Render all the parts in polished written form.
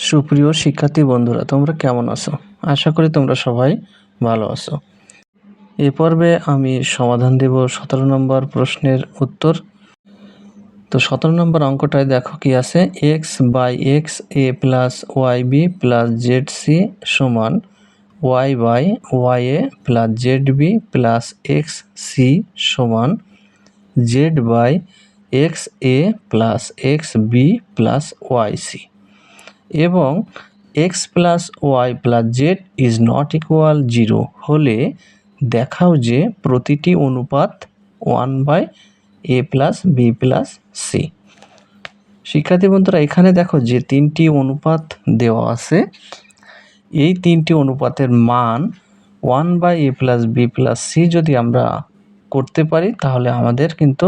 সুপ্রিয় শিক্ষার্থী বন্ধুরা, তোমরা কেমন আছো? আশা করি তোমরা সবাই ভালো আছো। এ পর্বে আমি সমাধান দেব 17 নম্বর প্রশ্নের উত্তর। তো 17 নম্বর অঙ্কটায় দেখো কি আছে, x by x a plus y b plus z c সমান y by y a plus z b plus x c সমান z by x a plus x b plus y c, এবং x plus y plus z is not equal 0 হলে দেখাও যে প্রতিটি অনুপাত 1/a plus b plus C. শিক্ষার্থী বন্ধুরা, এখানে দেখো যে তিনটি অনুপাত দেওয়া আছে, এই তিনটি অনুপাতের মান 1/a plus b plus C যদি আমরা করতে পারি তাহলে আমাদের কিন্তু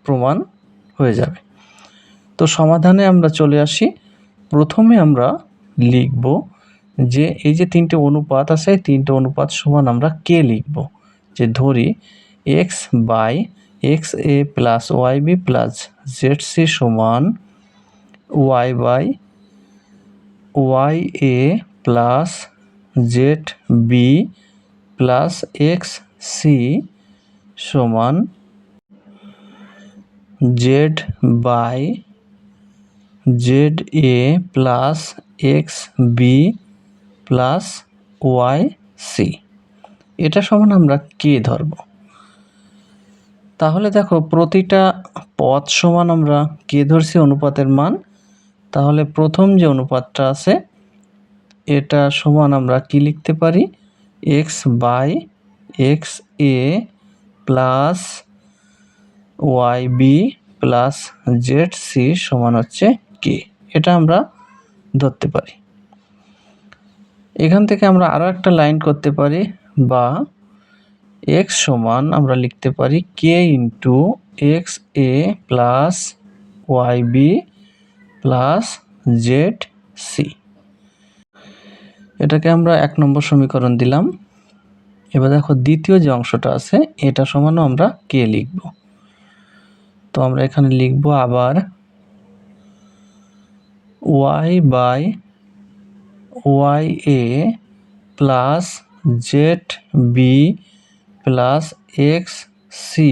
প্রমাণ হয়ে যাবে। তো সমাধানে আমরা চলে আসি। প্রথমে আমরা লিখব যে এই যে তিনটে অনুপাত আছে, তিনটে অনুপাত সমান আমরা কে লিখব, যে ধরি x by x a plus y b plus z c সমান y by y a plus z b plus x c সমান z by z a plus x b plus y c. এটা সমান আমরা কে ধরব। তাহলে দেখো প্রতিটা পদ সমান আমরা কে ধরছি অনুপাতের মান। তাহলে প্রথম যে অনুপাতটা আছে এটা সমান আমরা কি লিখতে পারি, x by x a plus y b plus z c সমান হচ্ছে কে। এটা আমরা ধরতে পারি। এখান থেকে আমরা আরও একটা লাইন করতে পারি, বা এক্স সমান আমরা লিখতে পারি k into x a plus y b plus z c. এটাকে আমরা 1 নম্বর সমীকরণ দিলাম। এবার দেখো দ্বিতীয় যে অংশটা আছে এটা সমানও আমরা কে লিখব। তো আমরা এখানে লিখব আবার y by y a plus z b plus x c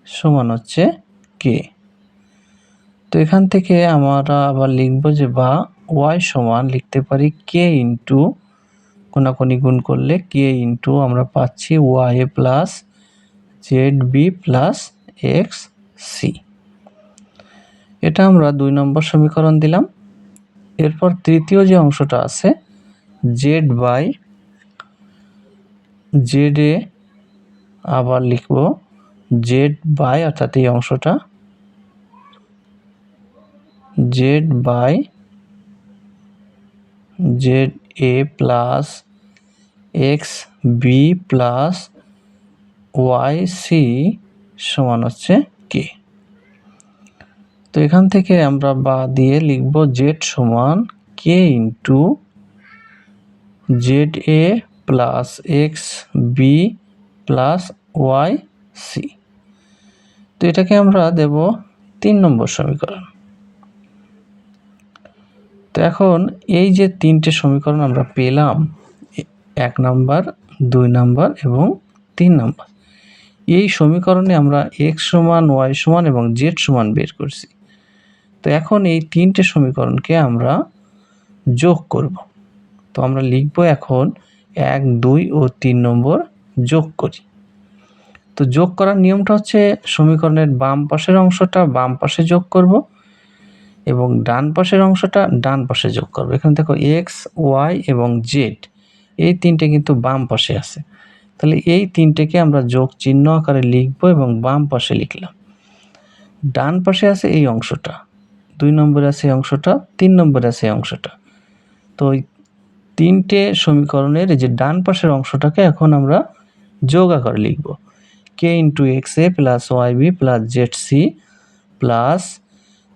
সমান হচ্ছে কে। তো এখান থেকে আমরা আবার লিখব যে বা ওয়াই সমান লিখতে পারি কে ইন্টু কোনাকুনি গুণ করলে কে ইন্টু আমরা পাচ্ছি y a plus z b plus x c. এটা আমরা 2 নম্বর সমীকরণ দিলাম। এরপর তৃতীয় যে অংশটা আছে জেড বাই জেড এ আবার লিখব জেড বাই, অর্থাৎ এই অংশটা z by z a plus x b plus y c সমান হচ্ছে কে। তো এখান থেকে আমরা বা দিয়ে লিখব জেড সমান k into z a plus x b plus y c. তো এটাকে আমরা দেব 3 নম্বর সমীকরণ। তো এখন এই যে তিনটে সমীকরণ আমরা পেলাম, 1 নম্বর, 2 নম্বর এবং 3 নম্বর, এই সমীকরণে আমরা এক্স সমান ওয়াই সমান এবং জেড সমান বের করছি। তো এখন এই তিনটে সমীকরণকে আমরা যোগ করব। তো আমরা লিখব এখন 1, 2 ও 3 নম্বর যোগ করি। তো যোগ করার নিয়মটা হচ্ছে সমীকরণের বাম পাশের অংশটা বাম পাশে যোগ করব এবং ডান পাশের অংশটা ডান পাশে যোগ করব। এখানে দেখো এক্স ওয়াই এবং জেড এই তিনটে কিন্তু বাম পাশে আছে। তাহলে এই তিনটেকে আমরা যোগ চিহ্ন আকারে লিখব এবং বাম পাশে লিখলাম। ডান পাশে আছে এই অংশটা, 2 নম্বরে আছে এই অংশটা, 3 নম্বরে আছে এই অংশটা। তো ওই তিনটে সমীকরণের এই যে ডান পাশের অংশটাকে এখন আমরা যোগ আকারে লিখব, k into x a plus y b plus z c plus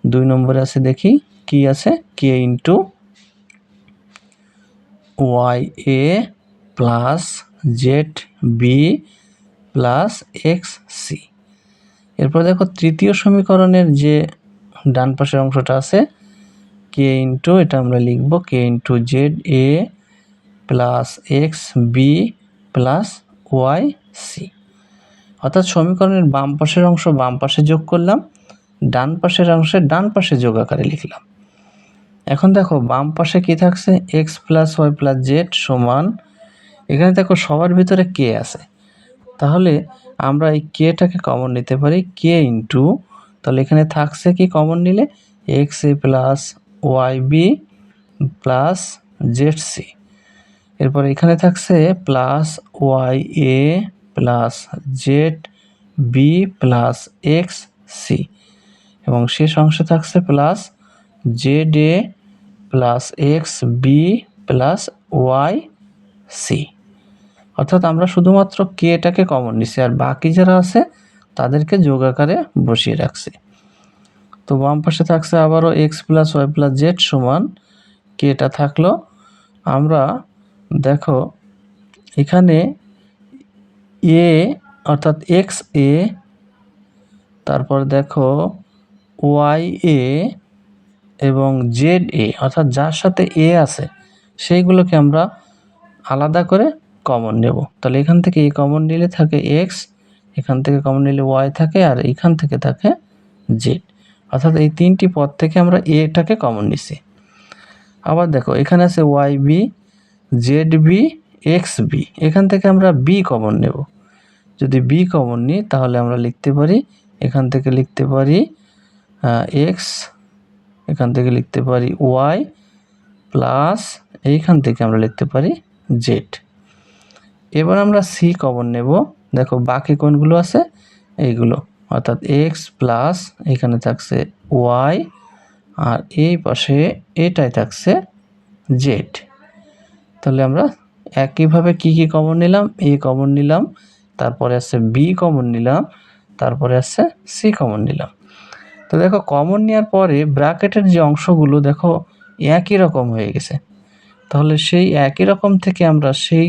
2 নম্বরে আছে দেখি কি আছে, k into y a plus z b plus x c. এরপর দেখো তৃতীয় সমীকরণের যে ডান পাশের অংশটা আছে কে ইন্টু এটা আমরা লিখব k into z a plus x b plus y c. অর্থাৎ সমীকরণের বাম পাশের অংশ বাম পাশে যোগ করলাম, ডান পাশের অংশে ডান পাশে যোগ আকারে লিখলাম। এখন দেখো বাম পাশে কি থাকছে, x plus y plus z সমান, এখানে দেখো সবার ভিতরে কে আছে, তাহলে আমরা এই কেটাকে কমন নিতে পারি, কে ইন্টু, তাহলে এখানে থাকছে কি কমন নিলে, x a plus y b plus z c. এরপর এখানে থাকছে plus y a plus z b plus x c, এবং শেষ অংশে থাকছে plus z a plus x b plus y c. অর্থাৎ আমরা শুধুমাত্র কেটাকে কমন নিছি, আর বাকি যারা আছে তাদেরকে যোগ আকারে বসিয়ে রাখছি। তো বাম পাশে থাকছে আবারও x plus y plus z সমান কেটা থাকলো। আমরা দেখো এখানে এ অর্থাৎ এক্স এ, তারপর দেখো ওয়াই এ এবং জেড এ অর্থাৎ যার সাথে এ আছে সেইগুলোকে আমরা আলাদা করে কমন নেব। তাহলে এখান থেকে এ কমন নিলে থাকে এক্স, এখান থেকে কমন নিলে ওয়াই থাকে, আর এখান থেকে থাকে জেড। অর্থাৎ এই তিনটি পদ থেকে আমরা এটাকে কমন নিছি। আবার দেখো এখানে আছে y b z b x b, এখান থেকে আমরা বি কমন নেব। যদি বি কমন নিই তাহলে আমরা লিখতে পারি, এখান থেকে লিখতে পারি এক্স, এখান থেকে লিখতে পারি ওয়াই প্লাস এইখান থেকে আমরা লিখতে পারি জেড। এবার আমরা সি কমন নেব। দেখো বাকি কোনগুলো আছে এইগুলো, অর্থাৎ এক্স প্লাস এখানে থাকছে ওয়াই, আর এই পাশে এটাই থাকছে জেড। তাহলে আমরা একইভাবে কি কি কমন নিলাম, এ কমন নিলাম, তারপরে আছে বি কমন নিলাম, তারপরে আছে সি কমন নিলাম। তো দেখো কমন নেওয়ার পরে ব্র্যাকেটের যে অংশগুলো দেখো একই রকম হয়ে গেছে, তাহলে সেই একই রকম থেকে আমরা সেই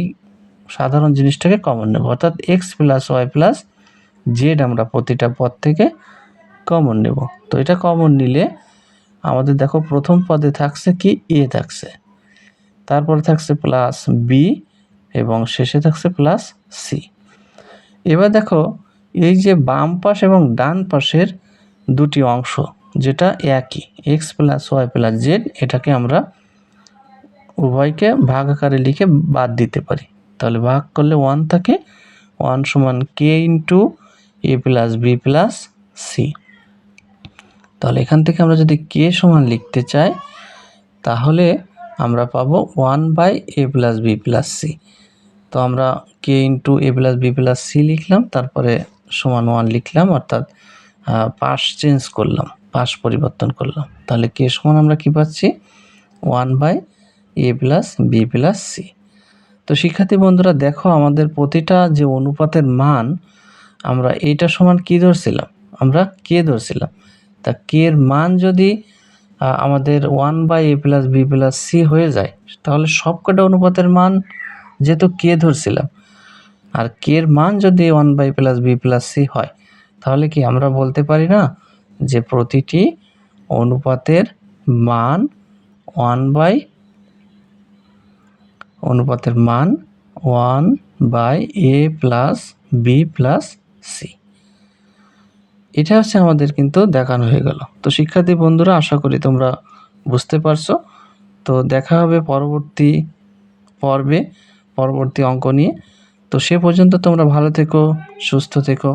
সাধারণ জিনিসটাকে কমন নেব, অর্থাৎ x plus y plus z আমরা প্রতিটা পদ থেকে কমন নেব। তো এটা কমন নিলে আমাদের দেখো প্রথম পদে থাকছে কি এ থাকছে, তারপরে থাকছে প্লাস বি এবং শেষে থাকছে প্লাস সি। এবার দেখো এই যে বাম পাশ এবং ডান পাশের দুটি অংশ যেটা একই x plus y plus z, এটাকে আমরা উভয়কে ভাগ আকারে লিখে বাদ দিতে পারি। তাহলে ভাগ করলে 1 থাকে, 1 সমান k into a plus b plus C. তাহলে এখান থেকে আমরা যদি কে সমান লিখতে চাই তাহলে আমরা পাবো 1 by a plus b plus c. তো আমরা k into a plus b plus c লিখলাম, তারপরে সমান 1 লিখলাম, অর্থাৎ পাশ চেঞ্জ করলাম, পাশ পরিবর্তন করলাম। তাহলে কে সমান আমরা কি পাচ্ছি 1 by a plus b plus c. তো শিক্ষার্থী বন্ধুরা দেখো আমাদের প্রতিটা যে অনুপাতের মান আমরা এইটা সমান কি ধরছিলাম, আমরা কে ধরছিলাম। তা কে এর মান যদি আমাদের 1 by a plus b plus c হয়ে যায়, তাহলে সবকটা অনুপাতের মান যেহেতু কে ধরছিলাম, আর কে এর মান যদি 1 by plus b plus c হয়, তাহলে কি আমরা বলতে পারি না যে প্রতিটি অনুপাতের মান 1 by a plus b plus c. এটা হচ্ছে আমাদের কিন্তু দেখানো হয়ে গেল। তো শিক্ষার্থী বন্ধুরা আশা করি তোমরা বুঝতে পারছো। তো দেখা হবে পরবর্তী পর্বে পরবর্তী অঙ্ক নিয়ে। তো সে পর্যন্ত তোমরা ভালো থেকো, সুস্থ থেকো।